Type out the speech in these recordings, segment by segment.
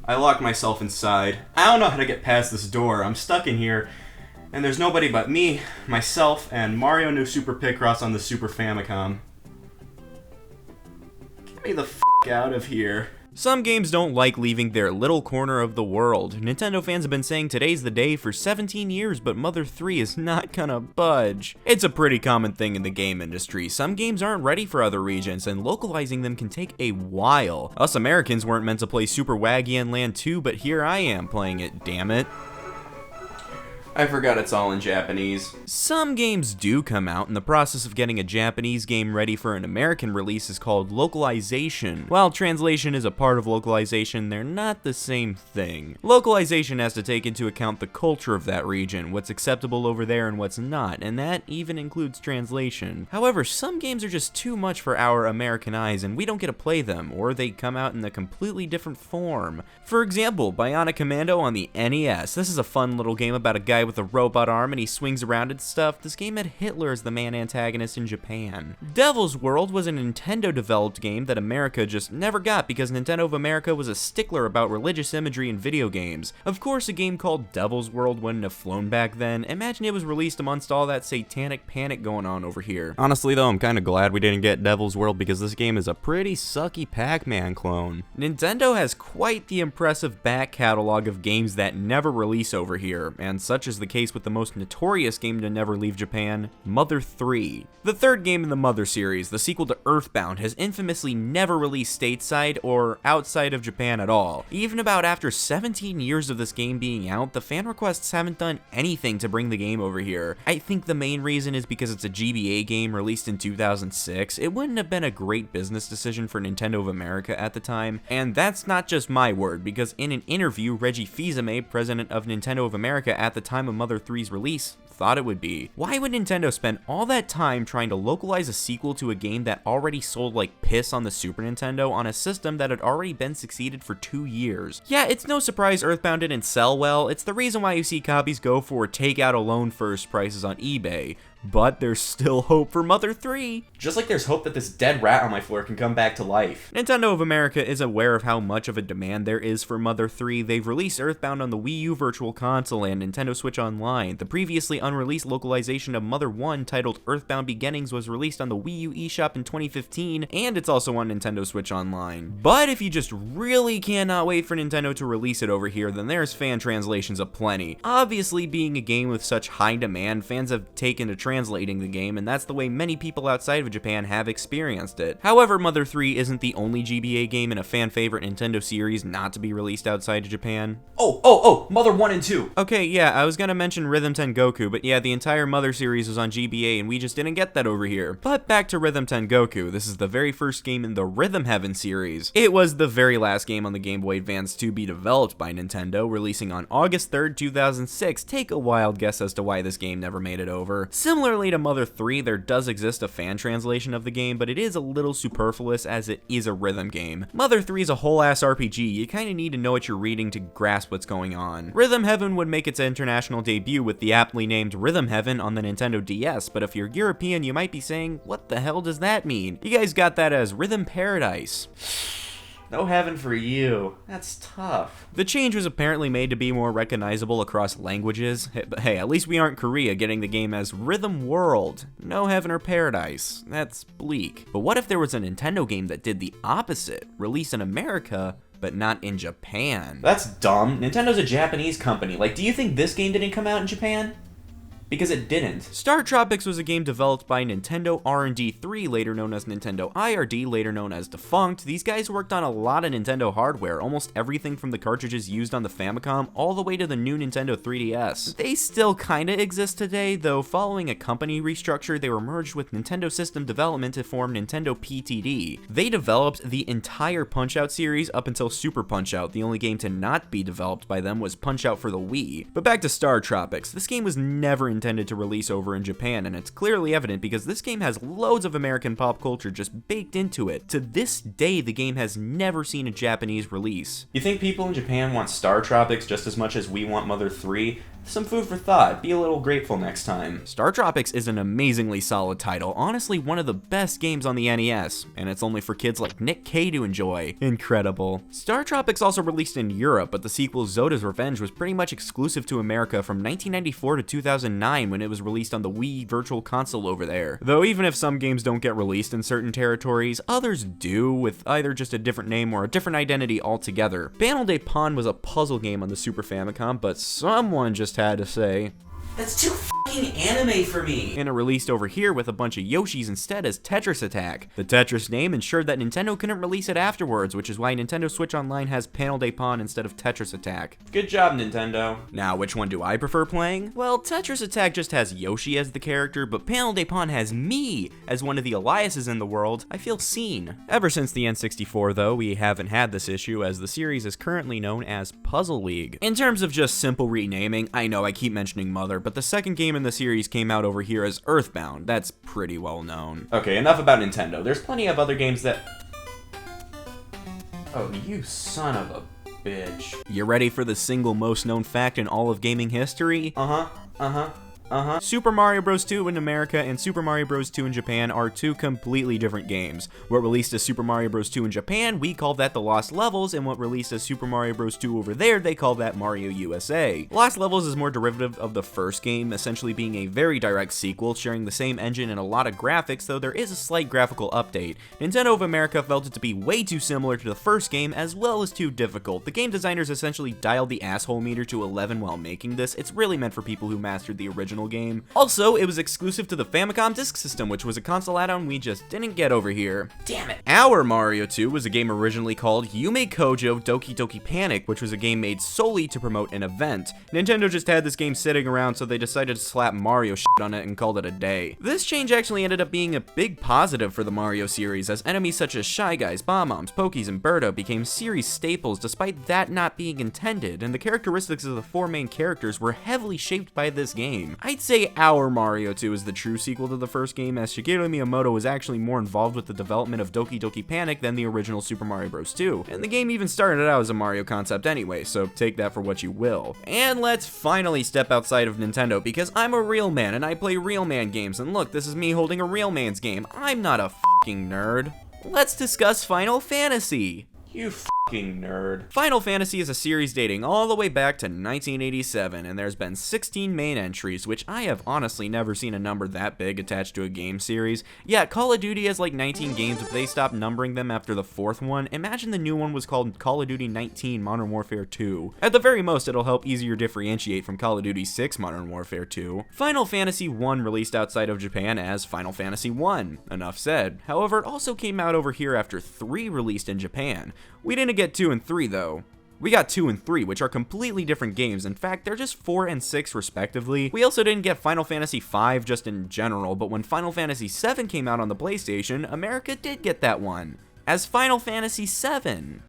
I locked myself inside. I don't know how to get past this door. I'm stuck in here, and there's nobody but me, myself, and Mario No Super Picross on the Super Famicom. Get me the f*** out of here. Some games don't like leaving their little corner of the world. Nintendo fans have been saying today's the day for 17 years, but Mother 3 is not gonna budge. It's a pretty common thing in the game industry. Some games aren't ready for other regions, and localizing them can take a while. Us Americans weren't meant to play Super Waggyan Land 2, but here I am playing it, damn it. I forgot it's all in Japanese. Some games do come out, and the process of getting a Japanese game ready for an American release is called localization. While translation is a part of localization, they're not the same thing. Localization has to take into account the culture of that region, what's acceptable over there and what's not, and that even includes translation. However, some games are just too much for our American eyes, and we don't get to play them, or they come out in a completely different form. For example, Bionic Commando on the NES. This is a fun little game about a guy with a robot arm and he swings around and stuff. This game had Hitler as the main antagonist in Japan. Devil's World was a Nintendo developed game that America just never got because Nintendo of America was a stickler about religious imagery in video games. Of course, a game called Devil's World wouldn't have flown back then. Imagine it was released amongst all that satanic panic going on over here. Honestly though, I'm kinda glad we didn't get Devil's World because this game is a pretty sucky Pac-Man clone. Nintendo has quite the impressive back catalog of games that never release over here, and such is the case with the most notorious game to never leave Japan, Mother 3. The third game in the Mother series, the sequel to Earthbound, has infamously never released stateside or outside of Japan at all. Even about after 17 years of this game being out, the fan requests haven't done anything to bring the game over here. I think the main reason is because it's a GBA game released in 2006. It wouldn't have been a great business decision for Nintendo of America at the time, and that's not just my word, because in an interview, Reggie Fils-Aimé, president of Nintendo of America at the time of Mother 3's release, thought it would be. Why would Nintendo spend all that time trying to localize a sequel to a game that already sold like piss on the Super Nintendo on a system that had already been succeeded for 2 years? Yeah, it's no surprise Earthbound didn't sell well. It's the reason why you see copies go for takeout alone first prices on eBay. But there's still hope for Mother 3. Just like there's hope that this dead rat on my floor can come back to life. Nintendo of America is aware of how much of a demand there is for Mother 3. They've released Earthbound on the Wii U Virtual Console and Nintendo Switch Online. The previously unreleased localization of Mother 1 titled Earthbound Beginnings was released on the Wii U eShop in 2015, and it's also on Nintendo Switch Online. But if you just really cannot wait for Nintendo to release it over here, then there's fan translations aplenty. Obviously, being a game with such high demand, fans have taken to translating the game, and that's the way many people outside of Japan have experienced it. However, Mother 3 isn't the only GBA game in a fan-favorite Nintendo series not to be released outside of Japan. Oh, Mother 1 and 2! Okay, yeah, I was gonna mention Rhythm Tengoku, but yeah, the entire Mother series was on GBA, and we just didn't get that over here. But back to Rhythm Tengoku, this is the very first game in the Rhythm Heaven series. It was the very last game on the Game Boy Advance to be developed by Nintendo, releasing on August 3rd, 2006. Take a wild guess as to why this game never made it over. Similarly to Mother 3, there does exist a fan translation of the game, but it is a little superfluous as it is a rhythm game. Mother 3 is a whole-ass RPG, you kinda need to know what you're reading to grasp what's going on. Rhythm Heaven would make its international debut with the aptly named Rhythm Heaven on the Nintendo DS, but if you're European, you might be saying, what the hell does that mean? You guys got that as Rhythm Paradise. No heaven for you. That's tough. The change was apparently made to be more recognizable across languages. But hey, at least we aren't Korea getting the game as Rhythm World. No heaven or paradise. That's bleak. But what if there was a Nintendo game that did the opposite? Released in America, but not in Japan. That's dumb. Nintendo's a Japanese company. Like, do you think this game didn't come out in Japan? Because it didn't. StarTropics was a game developed by Nintendo R&D 3, later known as Nintendo IRD, later known as Defunct. These guys worked on a lot of Nintendo hardware, almost everything from the cartridges used on the Famicom all the way to the new Nintendo 3DS. They still kinda exist today, though following a company restructure, they were merged with Nintendo System Development to form Nintendo PTD. They developed the entire Punch-Out series up until Super Punch-Out. The only game to not be developed by them was Punch-Out for the Wii. But back to StarTropics. This game was never intended to release over in Japan, and it's clearly evident because this game has loads of American pop culture just baked into it. To this day, the game has never seen a Japanese release. You think people in Japan want StarTropics just as much as we want Mother 3? Some food for thought. Be a little grateful next time. StarTropics is an amazingly solid title, honestly one of the best games on the NES, and it's only for kids like Nick K to enjoy. Incredible. StarTropics also released in Europe, but the sequel Zoda's Revenge was pretty much exclusive to America from 1994 to 2009 when it was released on the Wii Virtual Console over there. Though even if some games don't get released in certain territories, others do, with either just a different name or a different identity altogether. Panel de Pon was a puzzle game on the Super Famicom, but someone just had to say, "That's too fucking anime for me," and it released over here with a bunch of Yoshis instead as Tetris Attack. The Tetris name ensured that Nintendo couldn't release it afterwards, which is why Nintendo Switch Online has Panel de Pon instead of Tetris Attack. Good job, Nintendo. Now, which one do I prefer playing? Well, Tetris Attack just has Yoshi as the character, but Panel de Pon has me as one of the Eliases in the world. I feel seen. Ever since the N64, though, we haven't had this issue, as the series is currently known as Puzzle League. In terms of just simple renaming, I know I keep mentioning Mother, but the second game in the series came out over here as Earthbound. That's pretty well known. Okay, enough about Nintendo. There's plenty of other games that... Oh, you son of a bitch. You ready for the single most known fact in all of gaming history? Super Mario Bros. 2 in America and Super Mario Bros. 2 in Japan are two completely different games. What released as Super Mario Bros. 2 in Japan, we call that the Lost Levels, and what released as Super Mario Bros. 2 over there, they call that Mario USA. Lost Levels is more derivative of the first game, essentially being a very direct sequel, sharing the same engine and a lot of graphics, though there is a slight graphical update. Nintendo of America felt it to be way too similar to the first game, as well as too difficult. The game designers essentially dialed the asshole meter to 11 while making this. It's really meant for people who mastered the original game. Also, it was exclusive to the Famicom Disk System, which was a console add-on we just didn't get over here. Damn it. Our Mario 2 was a game originally called Yume Kojo Doki Doki Panic, which was a game made solely to promote an event. Nintendo just had this game sitting around, so they decided to slap Mario shit on it and called it a day. This change actually ended up being a big positive for the Mario series, as enemies such as Shy Guys, Bomb-Ombs, Pokies, and Birdo became series staples despite that not being intended, and the characteristics of the four main characters were heavily shaped by this game. I'd say our Mario 2 is the true sequel to the first game, as Shigeru Miyamoto was actually more involved with the development of Doki Doki Panic than the original Super Mario Bros. 2, and the game even started out as a Mario concept anyway, so take that for what you will. And let's finally step outside of Nintendo, because I'm a real man and I play real man games, and look, this is me holding a real man's game. I'm not a fucking nerd. Let's discuss Final Fantasy. You fucking nerd. Final Fantasy is a series dating all the way back to 1987, and there's been 16 main entries, which I have honestly never seen a number that big attached to a game series. Yeah, Call of Duty has like 19 games, but they stopped numbering them after the fourth one. Imagine the new one was called Call of Duty 19 Modern Warfare 2. At the very most, it'll help easier differentiate from Call of Duty 6 Modern Warfare 2. Final Fantasy 1 released outside of Japan as Final Fantasy 1. Enough said. However, it also came out over here after 3 released in Japan. We didn't get 2 and 3 though. We got 2 and 3, which are completely different games. In fact, they're just 4 and 6 respectively. We also didn't get Final Fantasy V just in general, but when Final Fantasy VII came out on the PlayStation, America did get that one as Final Fantasy VII.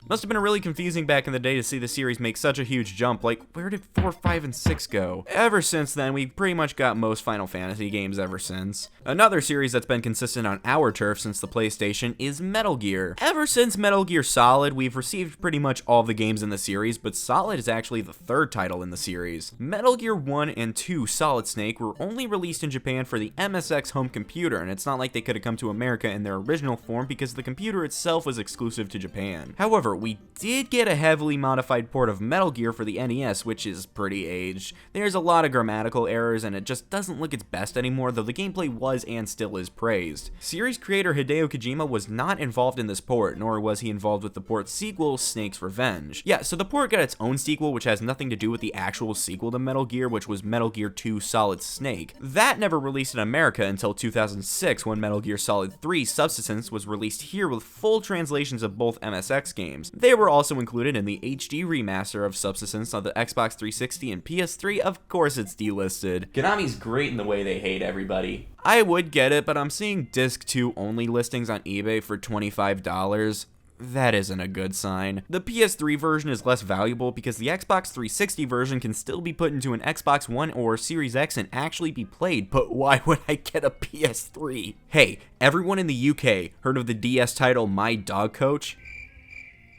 Must have been really confusing back in the day to see the series make such a huge jump, like, where did 4, 5, and 6 go? Ever since then, we've pretty much got most Final Fantasy games ever since. Another series that's been consistent on our turf since the PlayStation is Metal Gear. Ever since Metal Gear Solid, we've received pretty much all the games in the series, but Solid is actually the third title in the series. Metal Gear 1 and 2 Solid Snake were only released in Japan for the MSX home computer, and it's not like they could have come to America in their original form because the computer itself was exclusive to Japan. However, we did get a heavily modified port of Metal Gear for the NES, which is pretty aged. There's a lot of grammatical errors, and it just doesn't look its best anymore, though the gameplay was and still is praised. Series creator Hideo Kojima was not involved in this port, nor was he involved with the port's sequel, Snake's Revenge. Yeah, so the port got its own sequel, which has nothing to do with the actual sequel to Metal Gear, which was Metal Gear 2 Solid Snake. That never released in America until 2006, when Metal Gear Solid 3 Subsistence was released here with full translations of both MSX games. They were also included in the HD remaster of Subsistence on the Xbox 360 and PS3. Of course it's delisted. Konami's great in the way they hate everybody. I would get it, but I'm seeing Disc 2 only listings on eBay for $25. That isn't a good sign. The PS3 version is less valuable because the Xbox 360 version can still be put into an Xbox One or Series X and actually be played, but why would I get a PS3? Hey, everyone in the UK heard of the DS title My Dog Coach?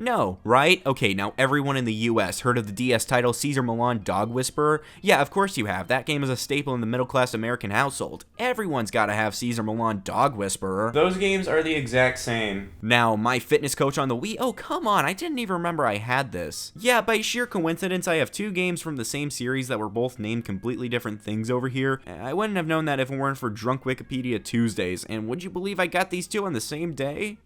No, right? Okay, now everyone in the US heard of the DS title Caesar Milan Dog Whisperer? Yeah, of course you have. That game is a staple in the middle-class American household. Everyone's gotta have Caesar Milan Dog Whisperer. Those games are the exact same. Now, My Fitness Coach on the Wii? Oh, come on, I didn't even remember I had this. Yeah, by sheer coincidence, I have 2 games from the same series that were both named completely different things over here. I wouldn't have known that if it weren't for Drunk Wikipedia Tuesdays, and would you believe I got these 2 on the same day?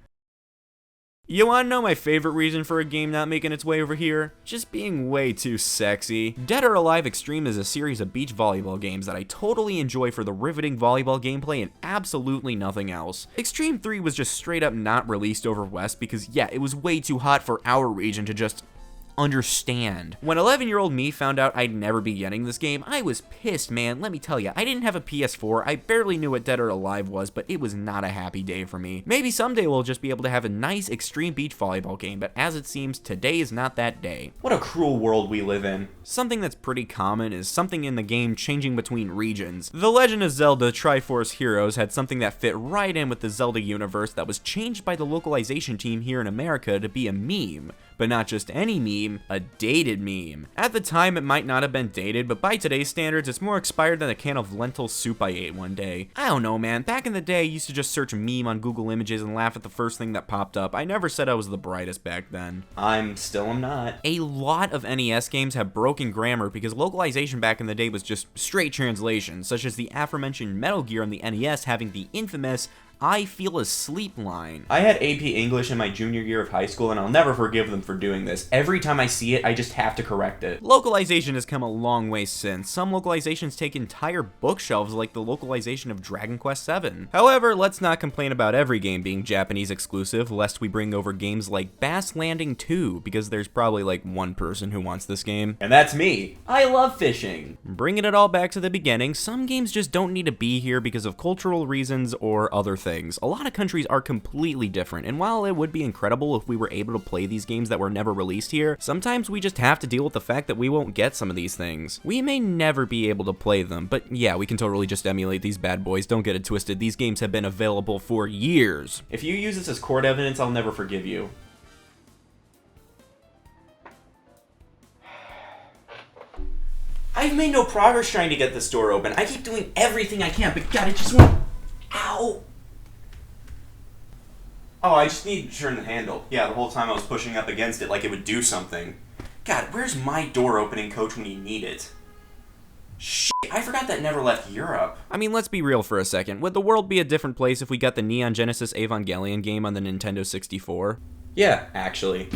You wanna know my favorite reason for a game not making its way over here? Just being way too sexy. Dead or Alive Extreme is a series of beach volleyball games that I totally enjoy for the riveting volleyball gameplay and absolutely nothing else. Extreme 3 was just straight up not released over West because yeah, it was way too hot for our region to just understand. When 11-year-old me found out I'd never be getting this game, I was pissed, man. Let me tell you, I didn't have a PS4, I barely knew what Dead or Alive was, but it was not a happy day for me. Maybe someday we'll just be able to have a nice extreme beach volleyball game, but as it seems, today is not that day. What a cruel world we live in. Something that's pretty common is something in the game changing between regions. The Legend of Zelda Triforce Heroes had something that fit right in with the Zelda universe that was changed by the localization team here in America to be a meme. But not just any meme, a dated meme. At the time, it might not have been dated, but by today's standards, it's more expired than a can of lentil soup I ate one day. I don't know, man. Back in the day, I used to just search meme on Google Images and laugh at the first thing that popped up. I never said I was the brightest back then. Still am not. A lot of NES games have broken grammar because localization back in the day was just straight translation, such as the aforementioned Metal Gear on the NES having the infamous I feel asleep line. I had AP English in my junior year of high school, and I'll never forgive them for doing this. Every time I see it, I just have to correct it. Localization has come a long way since. Some localizations take entire bookshelves, like the localization of Dragon Quest VII. However, let's not complain about every game being Japanese exclusive, lest we bring over games like Bass Landing 2, because there's probably like one person who wants this game. And that's me. I love fishing. Bringing it all back to the beginning, some games just don't need to be here because of cultural reasons or other things. A lot of countries are completely different, and while it would be incredible if we were able to play these games that were never released here, sometimes we just have to deal with the fact that we won't get some of these things. We may never be able to play them, but yeah, we can totally just emulate these bad boys. Don't get it twisted. These games have been available for years. If you use this as court evidence, I'll never forgive you. I've made no progress trying to get this door open. I keep doing everything I can, but God, it just won't. Ow! Oh, I just need to turn the handle. Yeah, the whole time I was pushing up against it like it would do something. God, where's my door opening coach when you need it? Shit, I forgot that never left Europe. I mean, let's be real for a second. Would the world be a different place if we got the Neon Genesis Evangelion game on the Nintendo 64? Yeah, actually.